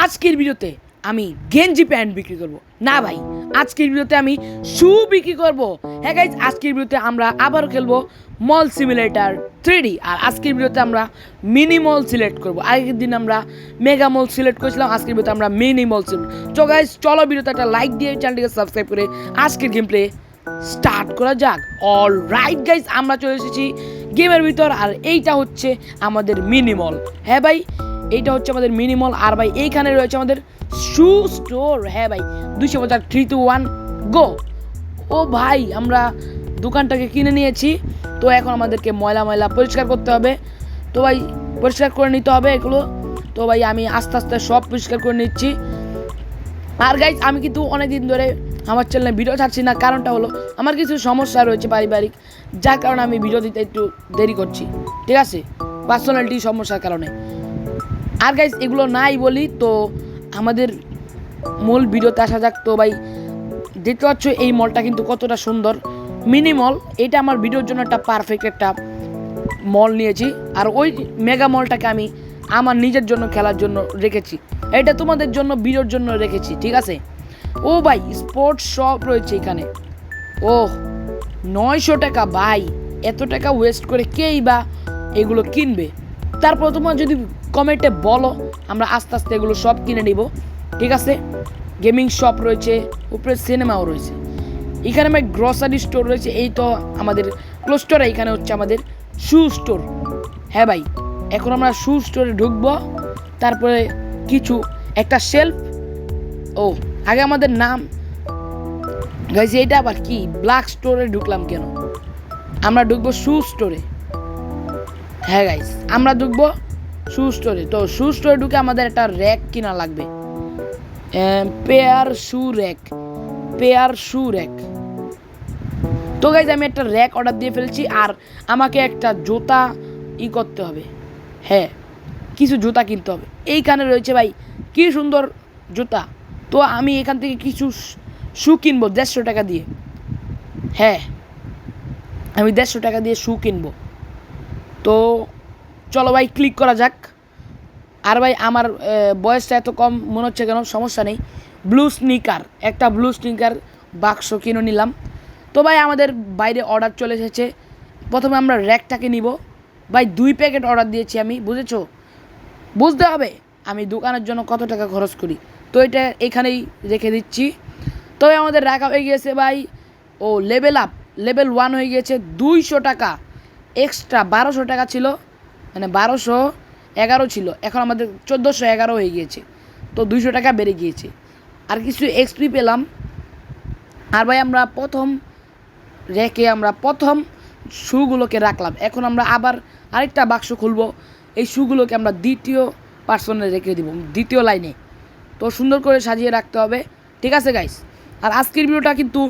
আজকের ভিডিওতে আমি গেঞ্জি প্যান্ট বিক্রি করব না ভাই, আজকের ভিডিওতে আমি শু বিক্রি করব। হ্যাঁ গাইজ, আজকের ভিডিওতে আমরা আবার খেলবো মল সিমুলেটর 3D। আর আজকের ভিডিওতে আমরা মিনি মল সিলেক্ট করব। আগের দিন আমরা মেগা মল সিলেক্ট করেছিলাম, আজকের ভিডিওতে আমরা মিনি মল সিলেক্ট। তো গাইজ চলো ভিডিওতে একটা লাইক দিয়ে চ্যানেলটিকে সাবস্ক্রাইব করে আজকের গেম প্লে স্টার্ট করা যাক। অল রাইট গাইজ, আমরা চলে এসেছি গেমের ভিতর। আর এইটা হচ্ছে আমাদের মিনি মল। হ্যাঁ ভাই, এইটা হচ্ছে আমাদের মিনি মল। আর ভাই এইখানে রয়েছে আমাদের শু স্টোর। হ্যাঁ ভাই, 250 3 2 1 গো। ও ভাই, আমরা দোকানটাকে কিনে নিয়েছি। তো এখন আমাদেরকে ময়লা ময়লা পরিষ্কার করতে হবে। তো ভাই পরিষ্কার করে নিতে হবে এগুলো। তো ভাই আমি আস্তে আস্তে সব পরিষ্কার করে নিচ্ছি। আর গাইজ, আমি কিন্তু অনেকদিন ধরে আমার চ্যানেলে ভিডিও ছাড়ছি না। কারণটা হলো আমার কিছু সমস্যা রয়েছে পারিবারিক, যার কারণে আমি ভিডিও দিতে একটু দেরি করছি। ঠিক আছে, পার্সোনালিটি সমস্যার কারণে। আর গাইজ এগুলো নাই বলি, তো আমাদের মূল ভিডিওতে আসা যাক। তো ভাই দেখতে পাচ্ছ এই মলটা কিন্তু কতটা সুন্দর মিনি মল। এটা আমার ভিডিওর জন্য একটা পারফেক্ট একটা মল নিয়েছি। আর ওই মেগা মলটাকে আমি আমার নিজের জন্য খেলার জন্য রেখেছি, এটা তোমাদের জন্য ভিডিওর জন্য রেখেছি। ঠিক আছে। ও ভাই স্পোর্টস শপ রয়েছে এখানে। ও 900 টাকা ভাই, এত টাকা ওয়েস্ট করে কেই বা এগুলো কিনবে? তারপর তোমার যদি কমেন্টে বলো, আমরা আস্তে আস্তে এগুলো সব কিনে নিব। ঠিক আছে। গেমিং শপ রয়েছে, উপরে সিনেমাও রয়েছে। এখানে আমার গ্রসারি স্টোর রয়েছে। এই তো আমাদের ক্লোজ স্টোর, এখানে হচ্ছে আমাদের শু স্টোর। হ্যাঁ ভাই, এখন আমরা শু স্টোরে ঢুকবো। তারপরে কিছু একটা শেলফ। ও আগে আমাদের নাম গাইজ, এইটা আবার কি ব্ল্যাক স্টোরে ঢুকলাম কেন? আমরা ঢুকবো শু স্টোরে। হ্যাঁ গাইজ, আমরা ঢুকবো শু স্টোরে। তো শু স্টোরে ঢুকে আমাদের একটা র্যাক কিনা লাগবে। পেয়ার শু র্যাক। তো গাইজ আমি একটা র্যাক অর্ডার দিয়ে ফেলছি। আর আমাকে একটা জুতা করতে হবে। হ্যাঁ, কিছু জুতা কিনতে হবে। এইখানে রয়েছে ভাই কি সুন্দর জুতা। তো আমি এখান থেকে কিছু শু কিনবো 150 টাকা দিয়ে। হ্যাঁ, আমি 150 টাকা দিয়ে শু কিনবো। তো চলো ভাই ক্লিক করা যাক। আর ভাই আমার বয়সটা এত কম মনে হচ্ছে কেন? সমস্যা নেই। একটা ব্লু স্নিকার বাক্স কিনে নিলাম। তো ভাই আমাদের বাইরে অর্ডার চলে এসেছে। প্রথমে আমরা র্যাকটাকে নিব। ভাই 2 প্যাকেট অর্ডার দিয়েছি আমি, বুঝেছো? বুঝতে হবে আমি দোকানের জন্য কত টাকা খরচ করি। তো এটা এখানেই রেখে দিচ্ছি। তবে আমাদের রাখা হয়ে গিয়েছে ভাই। ও লেভেল 1 হয়ে গিয়েছে 200 টাকা এক্সট্রা। 1200 টাকা ছিল, মানে 1211 ছিল, এখন আমাদের 1411 হয়ে গিয়েছে। তো 200 টাকা বেড়ে গিয়েছে। আর কিছু এক্সপি পেলাম। আর ভাই আমরা প্রথম শুগুলোকে রাখলাম। এখন আমরা আবার আরেকটা বাক্স খুলবো। এই শুগুলোকে আমরা দ্বিতীয় পার্সনে রেখে দিব, দ্বিতীয় লাইনে। তো সুন্দর করে সাজিয়ে রাখতে হবে। ঠিক আছে গাইস। আর আজকের ভিডিওটা কিন্তু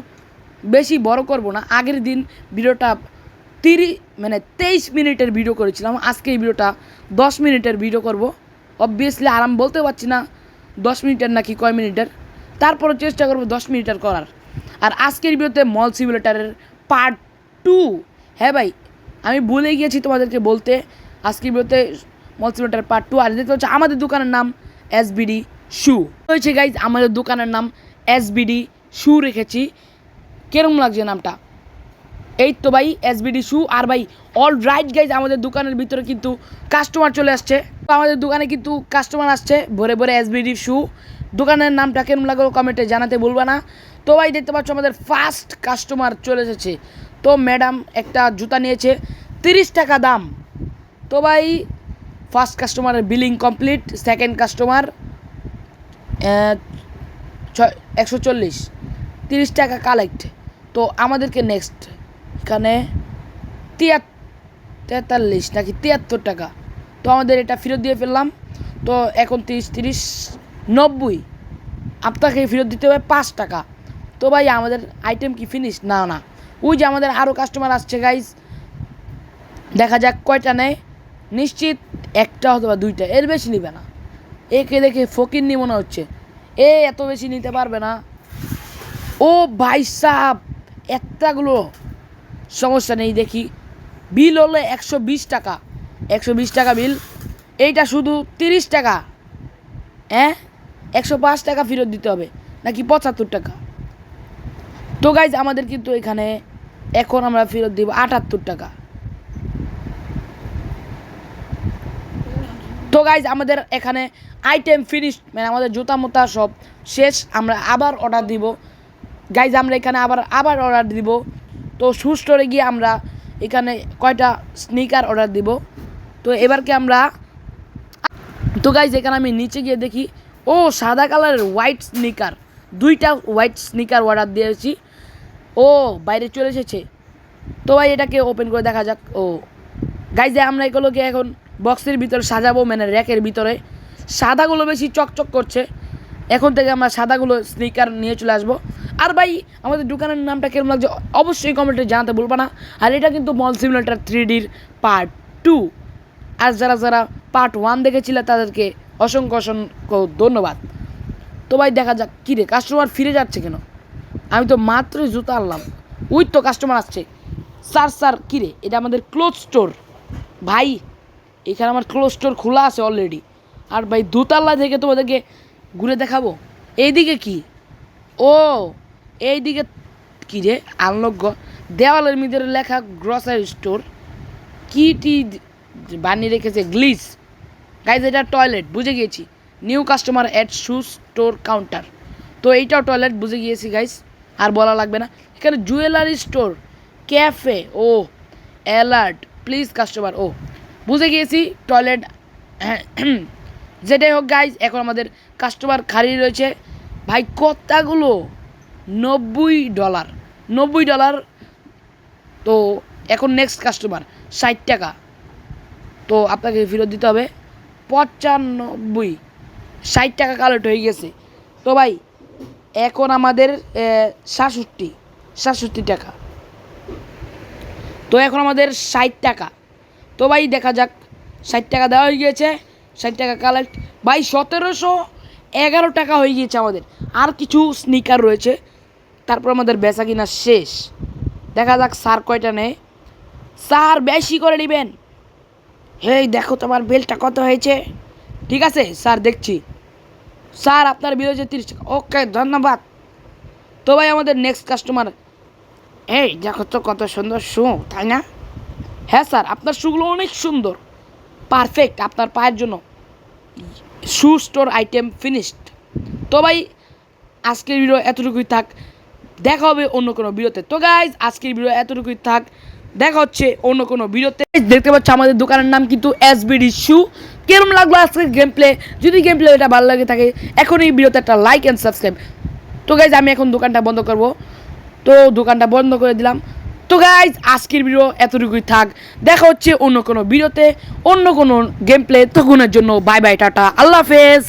বেশি বড় করব না। আগের দিন ভিডিওটা 23 মিনিটের ভিডিও করেছিলাম। আজকে এই ভিডিওটা 10 মিনিটের ভিডিও করব। অবভিয়াসলি আরাম বলতে পারছি না 10 মিনিটের নাকি কয় মিনিটের, তারপরে চেষ্টা করব 10 মিনিটের করার। আর আজকের ভিডিওতে মল সিমুলেটারের পার্ট 2। হ্যাঁ ভাই, আমি ভুলে গিয়েছি তোমাদেরকে বলতে, আজকের ভিডিওতে মল সিমুলেটার পার্ট 2। আর দেখতে হচ্ছে আমাদের দোকানের নাম এসবিডি শু হয়েছে গাইজ। আমাদের দোকানের নাম এসবিডি শু রেখেছি। কেরম লাগছে নামটা? এই তো ভাই এসবিডি শু। আর ভাই অল রাইট গাইজ, আমাদের দোকানের ভিতরে কিন্তু কাস্টমার চলে আসছে। তো আমাদের দোকানে কিন্তু কাস্টমার আসছে ভরে ভরে। এসবিডি শু দোকানের নামটা কেমন লাগলো কমেন্টে জানাতে ভুলবা না। তো ভাই দেখতে পাচ্ছ আমাদের ফার্স্ট কাস্টমার চলে এসেছে। তো ম্যাডাম একটা জুতা নিয়েছে 30 টাকা দাম। তো ভাই ফার্স্ট কাস্টমারের বিলিং কমপ্লিট। সেকেন্ড কাস্টমার 140, 30 টাকা কালেক্ট। তো আমাদেরকে নেক্সট এখানে 43 নাকি 73 টাকা। তো আমাদের এটা ফেরত দিয়ে ফেললাম। তো এখন 30 90 আপনাকে ফেরত দিতে হবে 5 টাকা। তো ভাই আমাদের আইটেম কি ফিনিশ? না, ওই যে আমাদের আরও কাস্টমার আসছে গাইজ। দেখা যাক কয়টা নেয়। নিশ্চিত একটা অথবা 2টা, এর বেশি নিবে না। একে দেখে ফকিন্নি মনে হচ্ছে, এত বেশি নিতে পারবে না। ও ভাই সাহ, এতগুলো সমস্যা নেই। দেখি বিল হলো 120 টাকা। 120 টাকা বিল। এইটা শুধু 30 টাকা। হ্যাঁ, 105 টাকা ফেরত দিতে হবে নাকি 75 টাকা। তো গাইজ আমাদের কিন্তু এখানে এখন আমরা ফেরত দিব 78 টাকা। তো গাইজ আমাদের এখানে আইটেম ফিনিশ, মানে আমাদের জুতা মোতা সব শেষ। আমরা আবার অর্ডার দিব গাইজ, আমরা এখানে আবার অর্ডার দিব। তো শু স্টোরে গিয়ে আমরা এখানে কয়টা স্নিকার অর্ডার দিব। তো এবারকে আমরা, তো গাইজ এখানে আমি নিচে গিয়ে দেখি ও সাদা কালারের হোয়াইট স্নিকার, 2টা হোয়াইট স্নিকার অর্ডার দিয়েছি। ও বাইরে চলে এসেছে। তো ভাই এটাকে ওপেন করে দেখা যাক। ও গাইজ আমরা এগুলোকে এখন বক্সের ভিতরে সাজাবো, মানে র্যাকের ভিতরে। সাদাগুলো বেশি চকচক করছে, এখন থেকে আমরা সাদাগুলো স্নিকার নিয়ে চলে আসবো। আর ভাই আমাদের দোকানের নামটা কেমন লাগছে অবশ্যই কমেন্টে জানাতে ভুলবা না। আর এটা কিন্তু মল সিমুলেটর 3Dর পার্ট 2। আর যারা পার্ট 1 দেখেছিল তাদেরকে অসংখ্য ধন্যবাদ। তো ভাই দেখা যাক কী রে, কাস্টমার ফিরে যাচ্ছে কেন? আমি তো মাত্রই জুতা আনলাম, ওই তো কাস্টমার আসছে। স্যার কী রে, এটা আমাদের ক্লোজ স্টোর ভাই, এখানে আমার ক্লোজ স্টোর খোলা আছে অলরেডি। আর ভাই দোতলা থেকে তোমাদেরকে ঘুরে দেখাবো। এইদিকে কি, ও এইদিকে কী রে, আনলক দেওয়ালের ভিতরে লেখা গ্রসারি স্টোর, কী বানিয়ে রেখেছে গ্লিস। গাইজ এটা টয়লেট, বুঝে গিয়েছি। New customer at shoe store counter. তো এইটাও টয়লেট, বুঝে গিয়েছি গাইজ, আর বলা লাগবে না। এখানে জুয়েলারি স্টোর, ক্যাফে, ও অ্যালার্ট প্লিজ কাস্টমার, ও বুঝে গিয়েছি টয়লেট। যেটাই হোক গাইজ, এখন আমাদের কাস্টমার খালি রয়েছে ভাই কতগুলো, $90। তো এখন নেক্সট কাস্টমার 60 টাকা। তো আপনাকে ফেরত দিতে হবে 95, 60 টাকা কালেক্ট হয়ে গেছে। তো ভাই এখন আমাদের 67 টাকা। তো এখন আমাদের 60 টাকা। তো ভাই দেখা যাক, 60 টাকা দেওয়া হয়ে গিয়েছে, 60 টাকা কালেক্ট। ভাই 1711 টাকা হয়ে গিয়েছে আমাদের। আর কিছু স্নিকার রয়েছে, তারপর আমাদের বেচা কিনা শেষ। দেখা যাক স্যার কয়টা নেয়। স্যার বেশি করে নেবেন। হেই দেখো তোমার বিলটা কত হয়েছে। ঠিক আছে স্যার, দেখছি। স্যার আপনার বিল হয়েছে 30 টাকা। ওকে ধন্যবাদ। তো ভাই আমাদের নেক্সট কাস্টমার, এই দেখো তো কত সুন্দর শু, তাই না? হ্যাঁ স্যার, আপনার শুগুলো অনেক সুন্দর, পারফেক্ট আপনার পায়ের জন্য। শু স্টোর আইটেম ফিনিশড। তো ভাই আজকের ভিডিও এতটুকুই থাক, দেখা হবে অন্য কোনো ভিডিওতে। তো গাইজ আজকের ভিডিও এতটুকুই থাক, দেখা হচ্ছে অন্য কোনো ভিডিওতে। দেখতে পাচ্ছ আমাদের দোকানের নাম কিন্তু SBD শু। কেরম লাগলো আজকের গেম প্লে? যদি গেম প্লে এটা ভালো লাগে থাকে, এখন এই ভিডিওতে একটা লাইক অ্যান্ড সাবস্ক্রাইব। তো গাইজ আমি এখন দোকানটা বন্ধ করব, তো দোকানটা বন্ধ করে দিলাম। তো গাইজ আজকের ভিডিও এতটুকুই থাক, দেখা হচ্ছে অন্য কোনো ভিডিওতে, অন্য কোনো গেম প্লে। তখনের জন্য বাই বাই, টাটা, আল্লাহ হাফেজ।